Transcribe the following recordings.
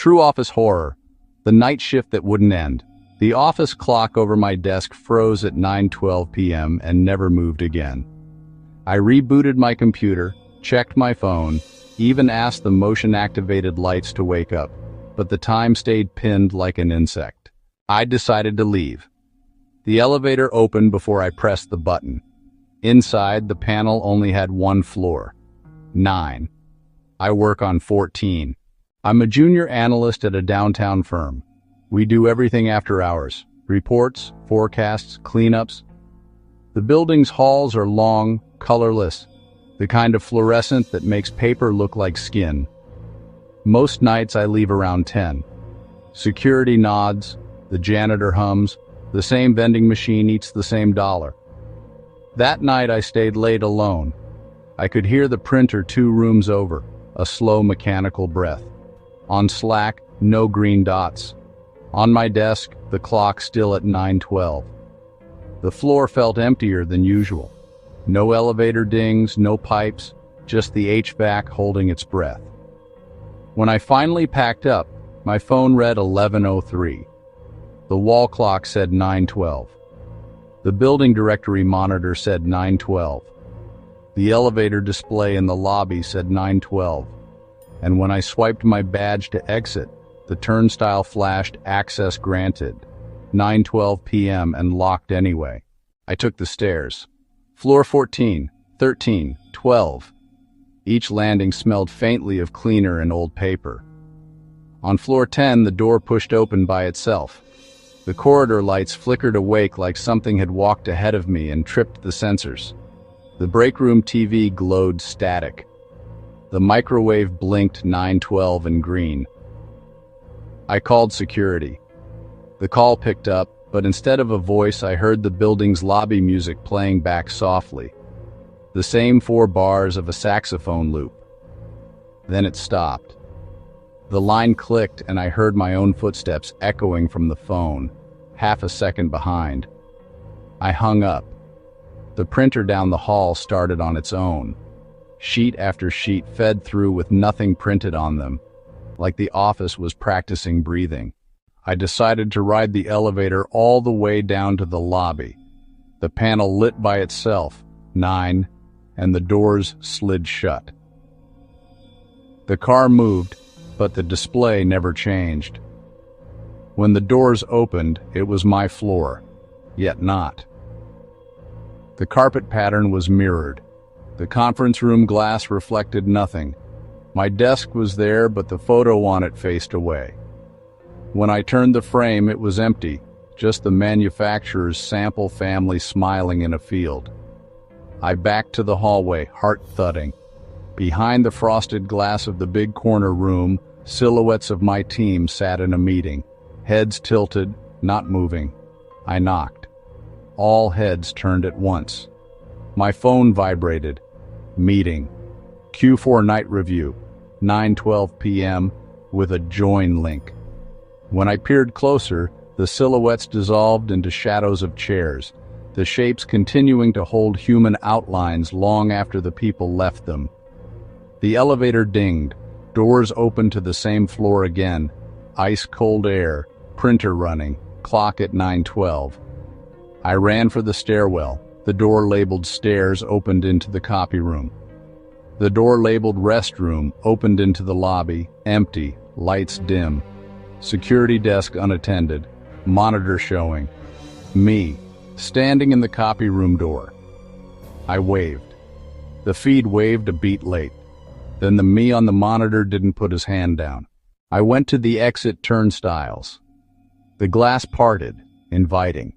True office horror. The night shift that wouldn't end. The office clock over my desk froze at 9:12 p.m. and never moved again. I rebooted my computer, checked my phone, even asked the motion-activated lights to wake up, but the time stayed pinned like an insect. I decided to leave. The elevator opened before I pressed the button. Inside, the panel only had one floor. 9. I work on 14. I'm a junior analyst at a downtown firm. We do everything after hours. Reports, forecasts, cleanups. The building's halls are long, colorless, the kind of fluorescent that makes paper look like skin. Most nights I leave around 10. Security nods, the janitor hums, the same vending machine eats the same dollar. That night I stayed late alone. I could hear the printer 2 rooms over, a slow mechanical breath. On Slack, no green dots. On my desk, the clock still at 9:12. The floor felt emptier than usual. No elevator dings, no pipes, just the HVAC holding its breath. When I finally packed up, my phone read 11:03. The wall clock said 9:12. The building directory monitor said 9:12. The elevator display in the lobby said 9:12. And when I swiped my badge to exit, the turnstile flashed access granted, 9:12 p.m. and locked anyway. I took the stairs. Floor 14, 13, 12. Each landing smelled faintly of cleaner and old paper. On floor 10, the door pushed open by itself. The corridor lights flickered awake like something had walked ahead of me and tripped the sensors. The break room TV glowed static. The microwave blinked 9:12 in green. I called security. The call picked up, but instead of a voice, I heard the building's lobby music playing back softly. The same 4 bars of a saxophone loop. Then it stopped. The line clicked and I heard my own footsteps echoing from the phone, half a second behind. I hung up. The printer down the hall started on its own. Sheet after sheet fed through with nothing printed on them, like the office was practicing breathing. I decided to ride the elevator all the way down to the lobby. The panel lit by itself, 9, and the doors slid shut. The car moved, but the display never changed. When the doors opened, it was my floor, yet not. The carpet pattern was mirrored. The conference room glass reflected nothing. My desk was there, but the photo on it faced away. When I turned the frame, it was empty, just the manufacturer's sample family smiling in a field. I backed to the hallway, heart thudding. Behind the frosted glass of the big corner room, silhouettes of my team sat in a meeting, heads tilted, not moving. I knocked. All heads turned at once. My phone vibrated. Meeting. Q4 night review, 9:12 p.m. with a join link. When I peered closer, the silhouettes dissolved into shadows of chairs, the shapes continuing to hold human outlines long after the people left them. The elevator dinged, doors opened to the same floor again, ice-cold air, printer running, clock at 9:12. I ran for the stairwell. The door labeled stairs opened into the copy room. The door labeled restroom opened into the lobby, empty, lights dim. Security desk unattended, monitor showing. Me, standing in the copy room door. I waved. The feed waved a beat late. Then the me on the monitor didn't put his hand down. I went to the exit turnstiles. The glass parted, inviting.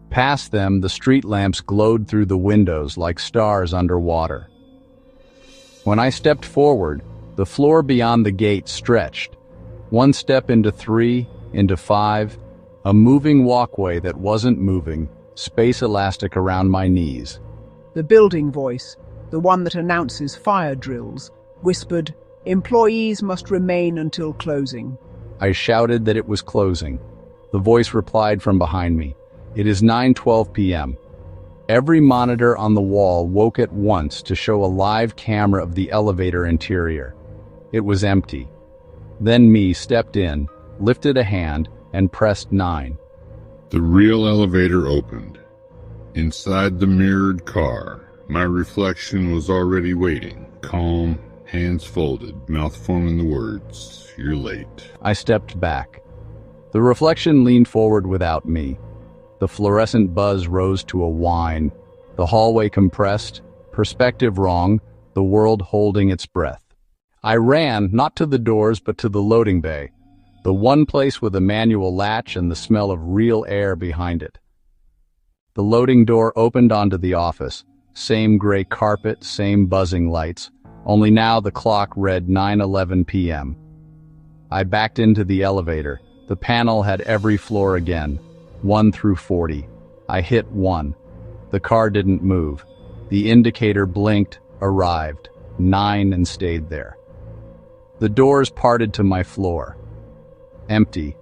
Past them, the street lamps glowed through the windows like stars underwater. When I stepped forward, the floor beyond the gate stretched. 1 step into 3, into 5, a moving walkway that wasn't moving, space elastic around my knees. The building voice, the one that announces fire drills, whispered, "Employees must remain until closing." I shouted that it was closing. The voice replied from behind me, "It is 9:12 p.m. Every monitor on the wall woke at once to show a live camera of the elevator interior. It was empty. Then me stepped in, lifted a hand, and pressed 9. The real elevator opened. Inside the mirrored car, my reflection was already waiting, calm, hands folded, mouth forming the words, "You're late." I stepped back. The reflection leaned forward without me. The fluorescent buzz rose to a whine. The hallway compressed, perspective wrong, the world holding its breath. I ran, not to the doors, but to the loading bay, the one place with a manual latch and the smell of real air behind it. The loading door opened onto the office. Same gray carpet, same buzzing lights, only now the clock read 9:11 p.m. I backed into the elevator. The panel had every floor again, 1 through 40. I hit 1. The car didn't move. The indicator blinked, arrived, 9, and stayed there. The doors parted to my floor. Empty.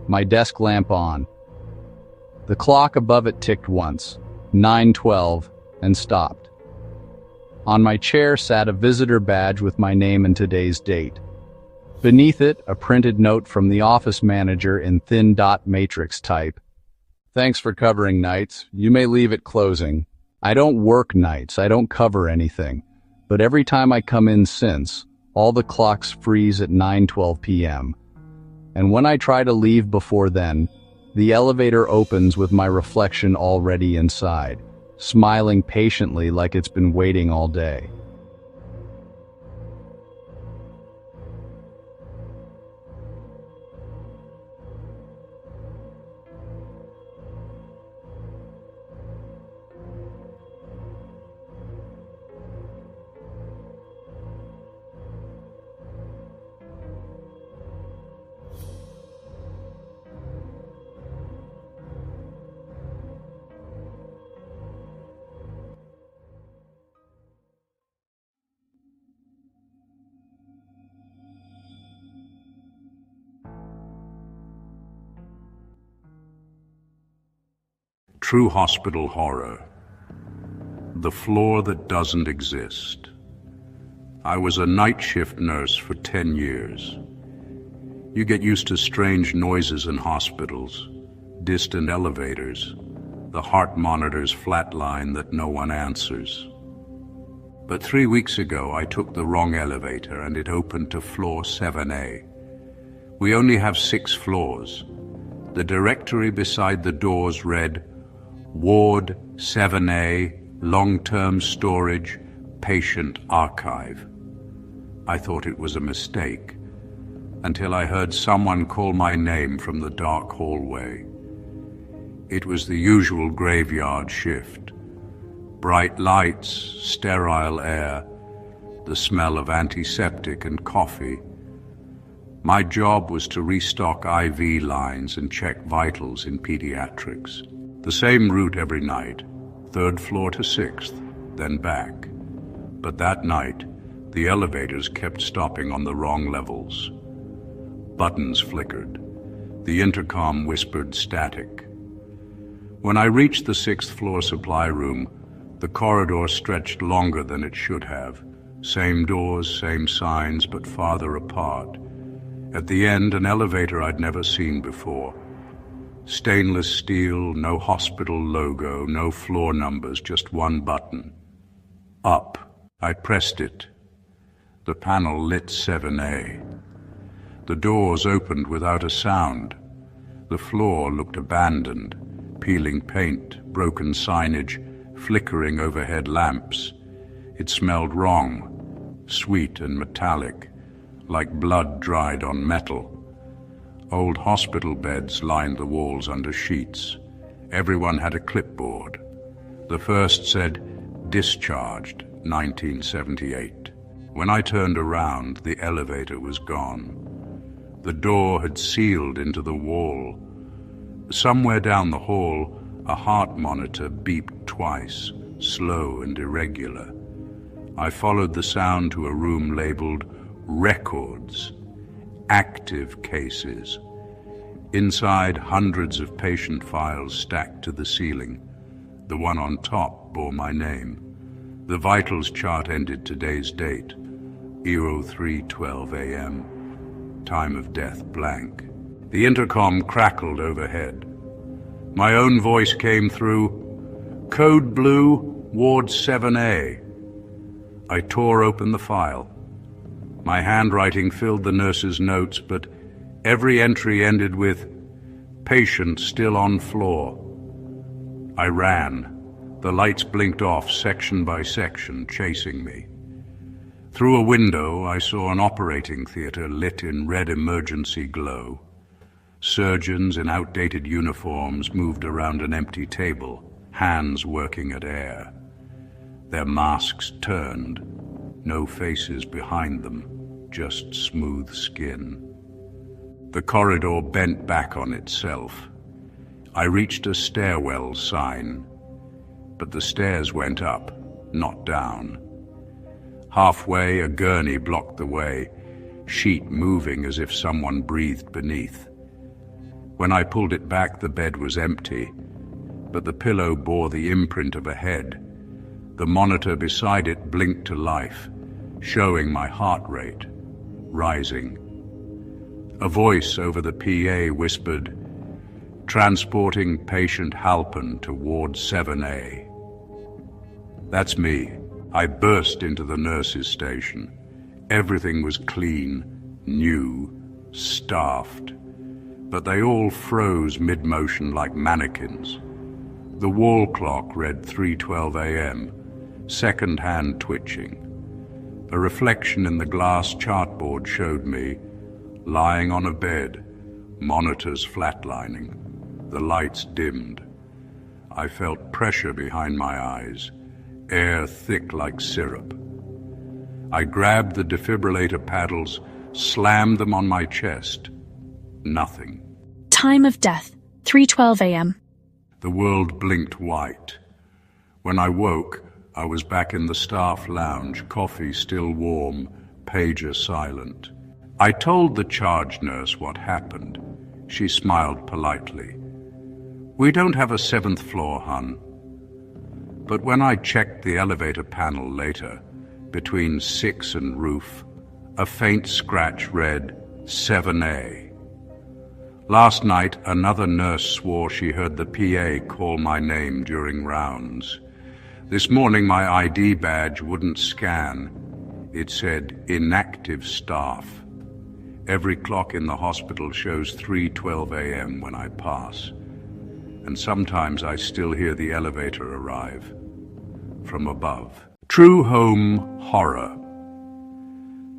My desk lamp on. The clock above it ticked once, 9:12, and stopped. On my chair sat a visitor badge with my name and today's date. Beneath it, a printed note from the office manager in thin dot matrix type. "Thanks for covering nights. You may leave at closing. I don't work nights, I don't cover anything. But every time I come in since, all the clocks freeze at 9:12 p.m. And when I try to leave before then, the elevator opens with my reflection already inside, smiling patiently like it's been waiting all day." True hospital horror. The floor that doesn't exist. I was a night shift nurse for 10 years. You get used to strange noises in hospitals, distant elevators, the heart monitor's flat line that no one answers. But 3 weeks ago, I took the wrong elevator and it opened to floor 7A. We only have 6 floors. The directory beside the doors read, Ward 7A, Long-Term Storage, Patient Archive. I thought it was a mistake, until I heard someone call my name from the dark hallway. It was the usual graveyard shift. Bright lights, sterile air, the smell of antiseptic and coffee. My job was to restock IV lines and check vitals in pediatrics. The same route every night, 3rd floor to 6th, then back. But that night, the elevators kept stopping on the wrong levels. Buttons flickered. The intercom whispered static. When I reached the 6th floor supply room, the corridor stretched longer than it should have. Same doors, same signs, but farther apart. At the end, an elevator I'd never seen before. Stainless steel, no hospital logo, no floor numbers, just one button. Up. I pressed it. The panel lit 7A. The doors opened without a sound. The floor looked abandoned. Peeling paint, broken signage, flickering overhead lamps. It smelled wrong, sweet and metallic, like blood dried on metal. Old hospital beds lined the walls under sheets. Everyone had a clipboard. The first said, "Discharged, 1978. When I turned around, the elevator was gone. The door had sealed into the wall. Somewhere down the hall, a heart monitor beeped twice, slow and irregular. I followed the sound to a room labeled Records, Active Cases. Inside, hundreds of patient files stacked to the ceiling. The one on top bore my name. The vitals chart ended today's date, 03:12 a.m. time of death blank. The intercom crackled overhead. My own voice came through. Code Blue, Ward 7A. I tore open the file. My handwriting filled the nurse's notes, but every entry ended with, patient still on floor. I ran. The lights blinked off section by section, chasing me. Through a window, I saw an operating theater lit in red emergency glow. Surgeons in outdated uniforms moved around an empty table, hands working at air. Their masks turned, no faces behind them, just smooth skin. The corridor bent back on itself. I reached a stairwell sign, but the stairs went up, not down. Halfway, a gurney blocked the way, sheet moving as if someone breathed beneath. When I pulled it back, the bed was empty, but the pillow bore the imprint of a head. The monitor beside it blinked to life, showing my heart rate, rising. A voice over the PA whispered, transporting patient Halpin to Ward 7A. That's me. I burst into the nurse's station. Everything was clean, new, staffed. But they all froze mid-motion like mannequins. The wall clock read 3:12 a.m., second hand twitching. A reflection in the glass chartboard showed me, lying on a bed, monitors flatlining, the lights dimmed. I felt pressure behind my eyes, air thick like syrup. I grabbed the defibrillator paddles, slammed them on my chest. Nothing. Time of death, 3:12 a.m. The world blinked white. When I woke, I was back in the staff lounge, coffee still warm, pager silent. I told the charge nurse what happened. She smiled politely. We don't have a 7th floor, hun. But when I checked the elevator panel later, between 6 and roof, a faint scratch read 7A. Last night, another nurse swore she heard the PA call my name during rounds. This morning, my ID badge wouldn't scan. It said, inactive staff. Every clock in the hospital shows 3:12 a.m. when I pass. And sometimes I still hear the elevator arrive. From above. True home horror.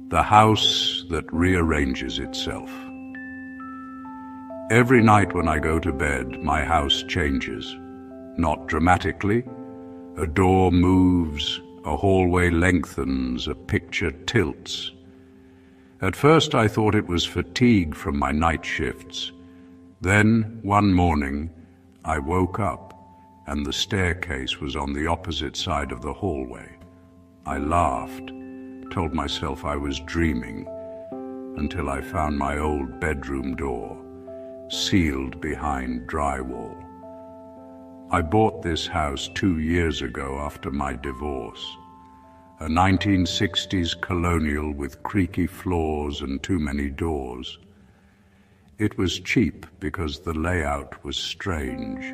The house that rearranges itself. Every night when I go to bed, my house changes. Not dramatically. A door moves, a hallway lengthens, a picture tilts. At first I thought it was fatigue from my night shifts. Then, one morning, I woke up and the staircase was on the opposite side of the hallway. I laughed, told myself I was dreaming, until I found my old bedroom door, sealed behind drywall. I bought this house 2 years ago after my divorce. A 1960s colonial with creaky floors and too many doors. It was cheap because the layout was strange.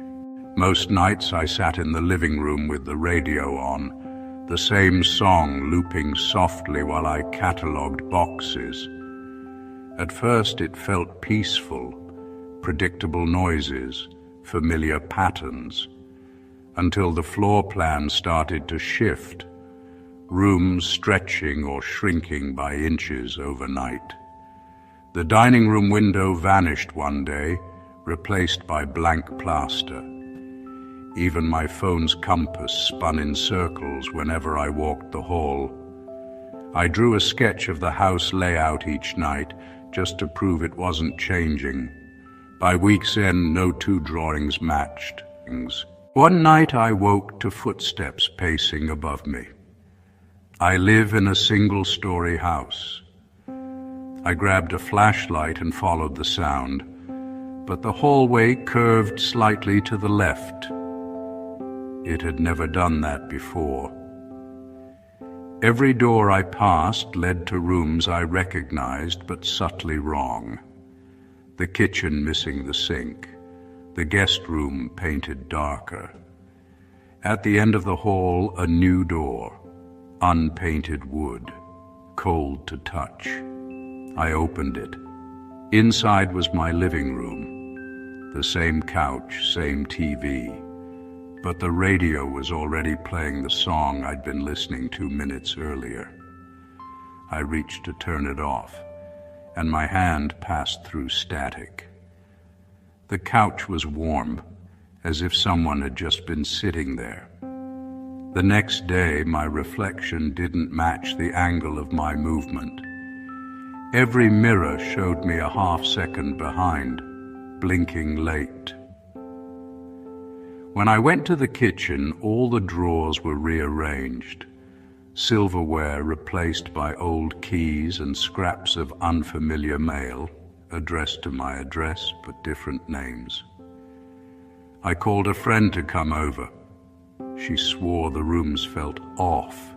Most nights I sat in the living room with the radio on, the same song looping softly while I catalogued boxes. At first it felt peaceful, predictable noises, familiar patterns, until the floor plan started to shift, rooms stretching or shrinking by inches overnight. The dining room window vanished one day, replaced by blank plaster. Even my phone's compass spun in circles whenever I walked the hall. I drew a sketch of the house layout each night, just to prove it wasn't changing. By week's end, no two drawings matched. One night I woke to footsteps pacing above me. I live in a single-story house. I grabbed a flashlight and followed the sound, but the hallway curved slightly to the left. It had never done that before. Every door I passed led to rooms I recognized but subtly wrong. The kitchen missing the sink, the guest room painted darker. At the end of the hall, a new door, unpainted wood, cold to touch. I opened it. Inside was my living room, the same couch, same TV, but the radio was already playing the song I'd been listening to minutes earlier. I reached to turn it off, and my hand passed through static. The couch was warm, as if someone had just been sitting there. The next day, my reflection didn't match the angle of my movement. Every mirror showed me a half-second behind, blinking late. When I went to the kitchen, all the drawers were rearranged, silverware replaced by old keys and scraps of unfamiliar mail, addressed to my address but different names. I called a friend to come over. She swore the rooms felt off.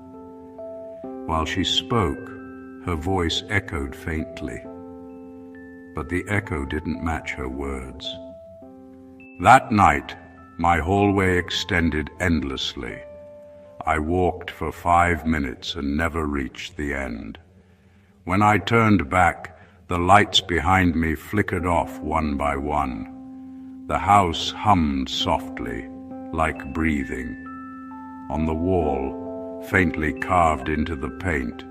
While she spoke, her voice echoed faintly, but the echo didn't match her words. That night, my hallway extended endlessly. I walked for 5 minutes and never reached the end. When I turned back, the lights behind me flickered off one by one. The house hummed softly, like breathing. On the wall, faintly carved into the paint,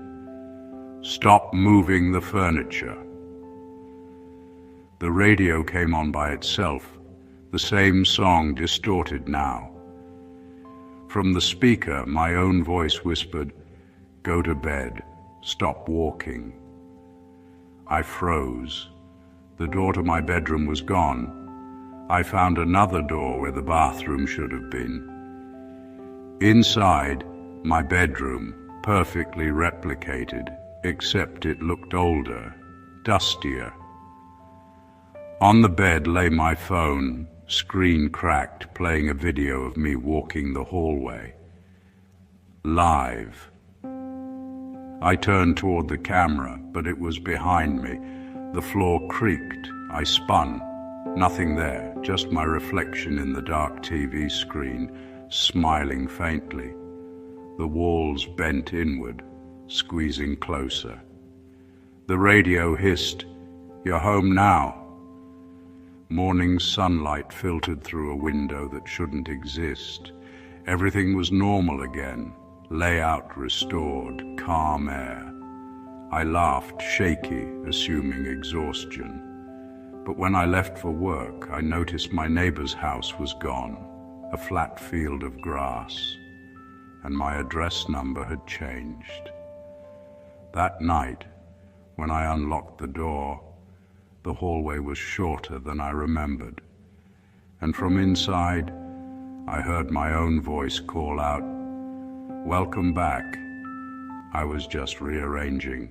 "Stop moving the furniture." The radio came on by itself, the same song distorted now. From the speaker, my own voice whispered, "Go to bed, stop walking." I froze. The door to my bedroom was gone. I found another door where the bathroom should have been. Inside, my bedroom, perfectly replicated, except it looked older, dustier. On the bed lay my phone, screen cracked, playing a video of me walking the hallway. Live. I turned toward the camera, but it was behind me. The floor creaked. I spun. Nothing there, just my reflection in the dark TV screen, smiling faintly. The walls bent inward, squeezing closer. The radio hissed, "You're home now." Morning sunlight filtered through a window that shouldn't exist. Everything was normal again, layout restored, calm air. I laughed, shaky, assuming exhaustion. But when I left for work, I noticed my neighbor's house was gone, a flat field of grass, and my address number had changed. That night, when I unlocked the door, the hallway was shorter than I remembered, and from inside, I heard my own voice call out, "Welcome back. I was just rearranging."